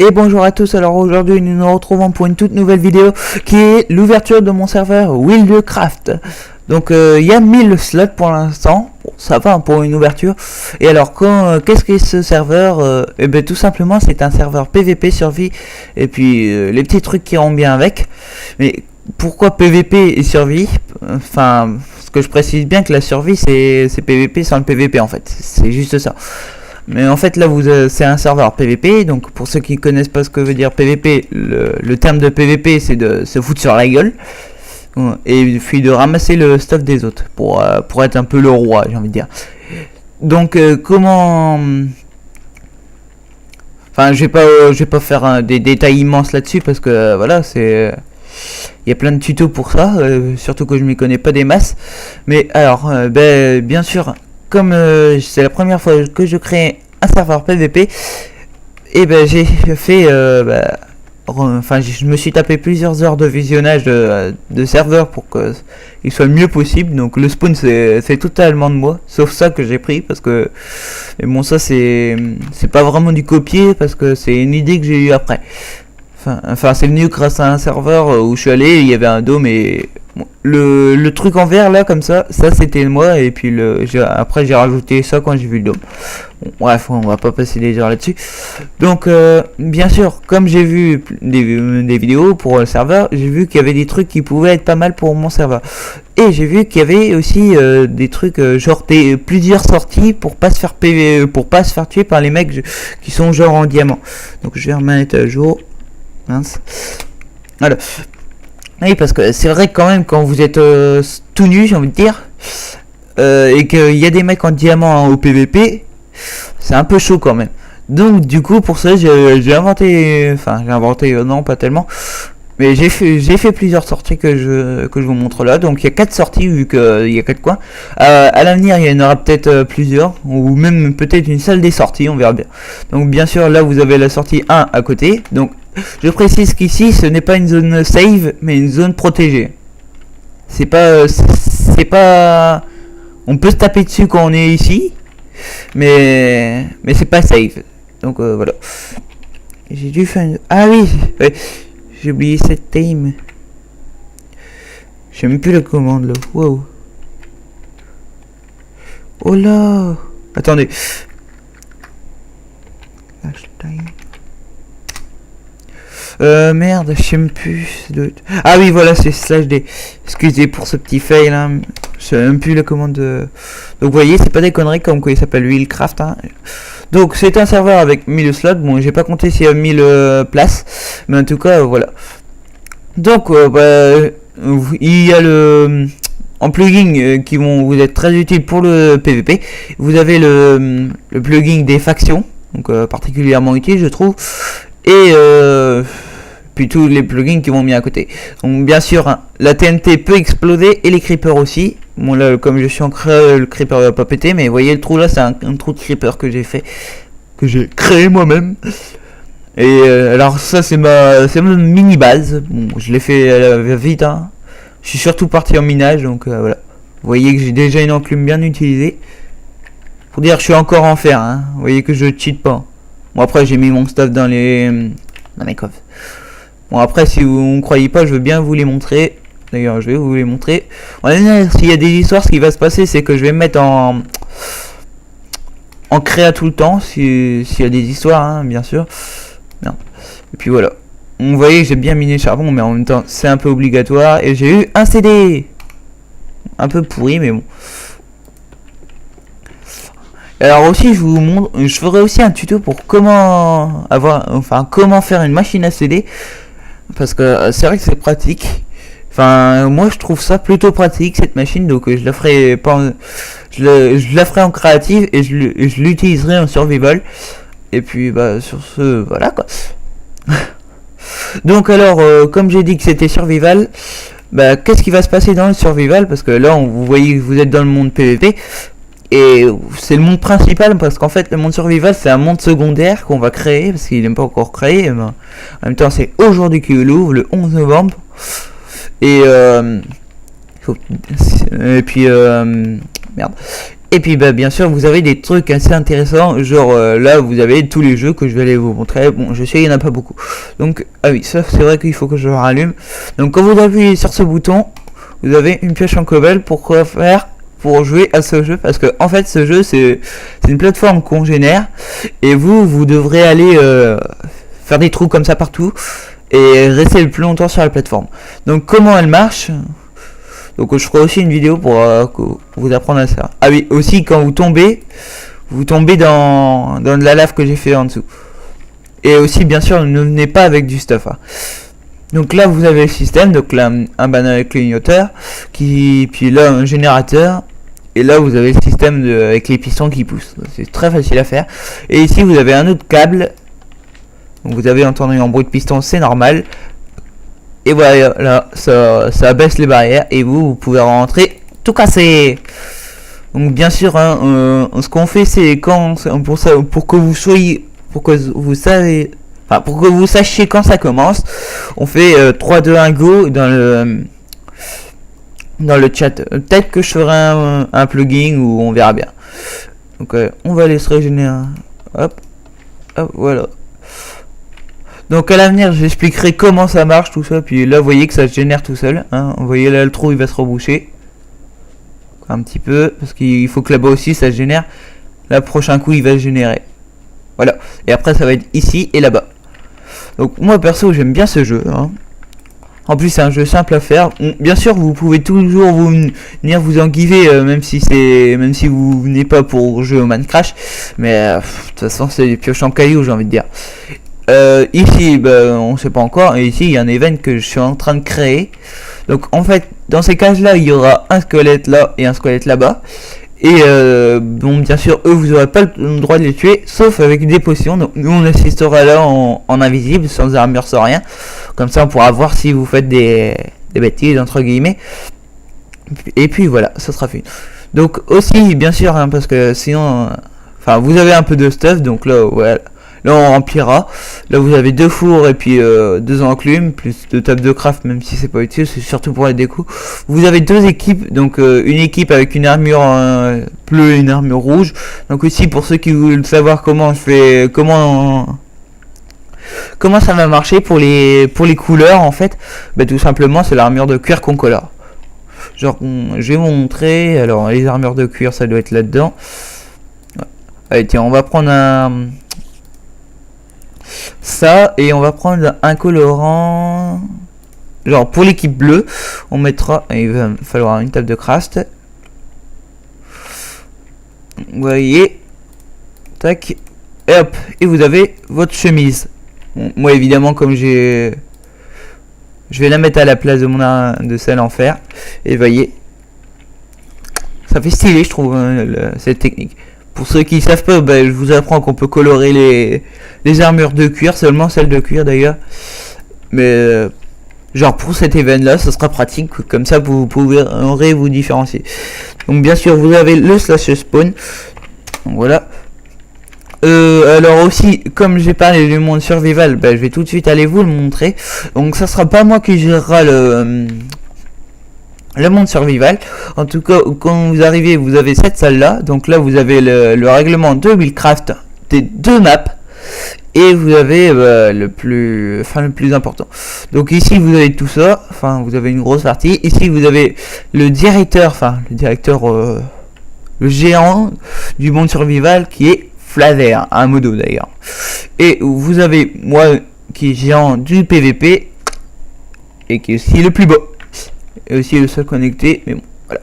Et bonjour à tous, alors aujourd'hui nous nous retrouvons pour une toute nouvelle vidéo qui est l'ouverture de mon serveur Wildcraft. Donc il y a 1000 slots pour l'instant, bon, ça va pour une ouverture. Et alors qu'est-ce qu'est ce serveur Et bien tout simplement c'est un serveur PVP survie et puis les petits trucs qui vont bien avec. Mais pourquoi PVP et survie? Enfin, parce que je précise bien que la survie c'est PVP sans le PVP en fait, c'est juste ça. Mais en fait là c'est un serveur PVP, donc pour ceux qui connaissent pas ce que veut dire PVP, le terme de PVP c'est de se foutre sur la gueule et puis de ramasser le stuff des autres pour être un peu le roi, j'ai envie de dire. Donc comment, enfin je vais pas faire des détails immenses là-dessus parce que voilà, c'est il y a plein de tutos pour ça, surtout que je m'y connais pas des masses. Mais alors bien sûr, comme c'est la première fois que je crée un serveur PVP, et ben j'ai fait enfin je me suis tapé plusieurs heures de visionnage de serveurs pour que il soit le mieux possible. Donc le spawn c'est totalement de moi, sauf ça que j'ai pris parce que, et bon, ça c'est pas vraiment du copier parce que c'est une idée que j'ai eu après. Enfin c'est venu grâce à un serveur où je suis allé, il y avait un dôme et le truc en vert là comme ça c'était moi, et puis après j'ai rajouté ça quand j'ai vu le dôme. Bon, bref, on va pas passer des heures là-dessus. Donc bien sûr, comme j'ai vu des vidéos pour le serveur, j'ai vu qu'il y avait des trucs qui pouvaient être pas mal pour mon serveur. Et j'ai vu qu'il y avait aussi des trucs genre plusieurs sorties pour pas se faire PV, pour pas se faire tuer par les mecs qui sont genre en diamant. Donc je vais remettre à jour. Mince. Voilà. Oui, parce que c'est vrai que quand même quand vous êtes tout nu, j'ai envie de dire, et qu'il y a des mecs en diamant au PVP, c'est un peu chaud quand même. Donc du coup pour ça j'ai inventé, non pas tellement, mais j'ai fait plusieurs sorties que je vous montre là. Donc il y a 4 sorties vu qu'il y a 4 coins. À l'avenir il y en aura peut-être plusieurs, ou même peut-être une salle des sorties, on verra bien. Donc bien sûr là vous avez la sortie 1 à côté. Donc je précise qu'ici ce n'est pas une zone save mais une zone protégée. C'est pas on peut se taper dessus quand on est ici, mais c'est pas safe. Donc voilà. J'ai dû faire une... Ah oui, ouais. J'ai oublié cette time. J'ai même plus la commande là. Wow. Oh là. Attendez. Last time. Merde, je sais même plus. Ah oui, voilà, c'est /d. Excusez pour ce petit fail là. Je sais même plus la commande de... Donc vous voyez, c'est pas des conneries comme quoi il s'appelle Wildcraft. Hein. Donc c'est un serveur avec 1000 slots. Bon, j'ai pas compté s'il y a 1000 places. Mais en tout cas, voilà. Donc il y a en plugin qui vont vous être très utiles pour le PVP. Vous avez le plugin des factions. Donc particulièrement utile je trouve. Et puis tous les plugins qui vont mis à côté. Donc bien sûr hein, la TNT peut exploser et les creepers aussi. Bon là comme je suis en créé, le creeper va pas péter, mais vous voyez le trou là, c'est un trou de creeper que j'ai fait, que j'ai créé moi-même. Et alors ça c'est ma mini base. Bon je l'ai fait vite hein. Je suis surtout parti en minage, donc voilà. Vous voyez que j'ai déjà une enclume bien utilisée. Pour dire que je suis encore en fer hein. Vous voyez que je cheat pas. Bon après j'ai mis mon stuff dans mes coffres. Bon après si vous ne croyez pas, je veux bien vous les montrer. D'ailleurs je vais vous les montrer. S'il y a des histoires, ce qui va se passer c'est que je vais me mettre en créa tout le temps. S'il y a des histoires hein, bien sûr. Non. Et puis voilà. Vous voyez que j'ai bien miné le charbon, mais en même temps c'est un peu obligatoire. Et j'ai eu un CD. Un peu pourri mais bon. Alors aussi je vous montre, je ferai aussi un tuto pour comment faire une machine à CD, parce que c'est vrai que c'est pratique. Enfin moi je trouve ça plutôt pratique cette machine, donc je la ferai pas je la ferai en créative et je l'utiliserai en survival. Et puis bah sur ce voilà quoi. Donc alors comme j'ai dit que c'était survival, bah qu'est-ce qui va se passer dans le survival, parce que là vous voyez que vous êtes dans le monde PVP. Et c'est le monde principal, parce qu'en fait le monde survival c'est un monde secondaire qu'on va créer, parce qu'il n'est pas encore créé. Mais en même temps c'est aujourd'hui qu'il ouvre, le 11 novembre. Et puis merde. Et puis bah bien sûr vous avez des trucs assez intéressants, genre là vous avez tous les jeux que je vais aller vous montrer. Bon, je sais il y en a pas beaucoup, donc ah oui, ça c'est vrai qu'il faut que je le rallume. Donc quand vous appuyez sur ce bouton, vous avez une pioche en cobble. Pourquoi faire? Pour jouer à ce jeu, parce que en fait ce jeu c'est une plateforme qu'on génère, et vous devrez aller faire des trous comme ça partout et rester le plus longtemps sur la plateforme. Donc comment elle marche? Donc je ferai aussi une vidéo pour vous apprendre à ça. Ah oui, aussi quand vous tombez dans de la lave que j'ai fait en dessous. Et aussi bien sûr ne venez pas avec du stuff. Hein. Donc là vous avez le système, donc là un banal clignoteur, puis là un générateur, et là vous avez le système avec les pistons qui poussent. C'est très facile à faire. Et ici vous avez un autre câble. Donc vous avez entendu un bruit de piston, c'est normal. Et voilà, là, ça baisse les barrières et vous pouvez rentrer tout cassé. Donc bien sûr, hein, ce qu'on fait, c'est pour que vous sachiez quand ça commence, on fait 3, 2, 1, go dans le chat. Peut-être que je ferai un plugin ou on verra bien. Donc on va aller se régénérer. Hop, voilà. Donc à l'avenir j'expliquerai comment ça marche tout ça, puis là vous voyez que ça se génère tout seul, hein. Vous voyez là le trou il va se reboucher un petit peu, parce qu'il faut que là-bas aussi ça se génère, là prochain coup il va se générer, voilà, et après ça va être ici et là-bas. Donc moi perso j'aime bien ce jeu, hein. En plus c'est un jeu simple à faire. Bien sûr vous pouvez toujours venir vous enguiver, même si vous venez pas pour jouer au Minecraft, mais de toute façon c'est des pioches en cailloux, j'ai envie de dire. Ici on sait pas encore, et ici il y a un event que je suis en train de créer. Donc en fait dans ces cases là il y aura un squelette là et un squelette là-bas, et bon bien sûr eux vous aurez pas le droit de les tuer sauf avec des potions. Donc nous on assistera là en invisible, sans armure, sans rien, comme ça on pourra voir si vous faites des bêtises entre guillemets, et puis voilà, ça sera fait. Donc aussi bien sûr, hein, parce que sinon enfin vous avez un peu de stuff, donc là voilà. Là on remplira. Là vous avez 2 fours et puis 2 enclumes, plus 2 tables de craft, même si c'est pas utile, c'est surtout pour les décos. Vous avez 2 équipes, donc une équipe avec une armure bleue et une armure rouge. Donc aussi pour ceux qui veulent savoir comment ça va marcher pour les couleurs, en fait, tout simplement c'est l'armure de cuir qu'on colore. Genre je vais vous montrer. Alors les armures de cuir ça doit être là dedans. Allez tiens, on va prendre ça, et on va prendre un colorant, genre pour l'équipe bleue on mettra, il va falloir une table de craft, vous voyez, tac, et hop, et vous avez votre chemise. Bon, moi évidemment comme je vais la mettre à la place de celle en fer, et vous voyez ça fait stylé je trouve, hein, cette technique. Pour ceux qui savent pas, je vous apprends qu'on peut colorer les armures de cuir, seulement celles de cuir d'ailleurs. Mais genre pour cet événement là, ça sera pratique, comme ça vous pourrez vous différencier. Donc bien sûr vous avez le slash spawn. Donc voilà. Alors aussi, comme j'ai parlé du monde survival, je vais tout de suite aller vous le montrer. Donc ça sera pas moi qui gérera le monde survival. En tout cas quand vous arrivez vous avez cette salle là, donc là vous avez le règlement de Buildcraft des 2 maps, et vous avez le plus important. Donc ici vous avez tout ça, vous avez une grosse partie. Ici vous avez le directeur, le géant du monde survival qui est Flaver, un modo d'ailleurs. Et vous avez moi qui est géant du PVP et qui est aussi le plus beau et aussi le seul connecté, mais bon voilà.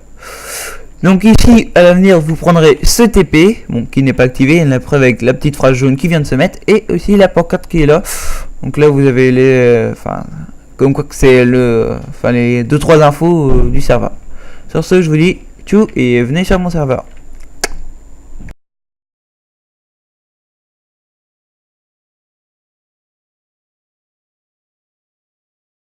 Donc ici à l'avenir vous prendrez ce TP, bon qui n'est pas activé, la preuve avec la petite phrase jaune qui vient de se mettre, et aussi la pancarte qui est là. Donc là vous avez les comme quoi que c'est les 2-3 infos du serveur. Sur ce je vous dis tchou et venez sur mon serveur.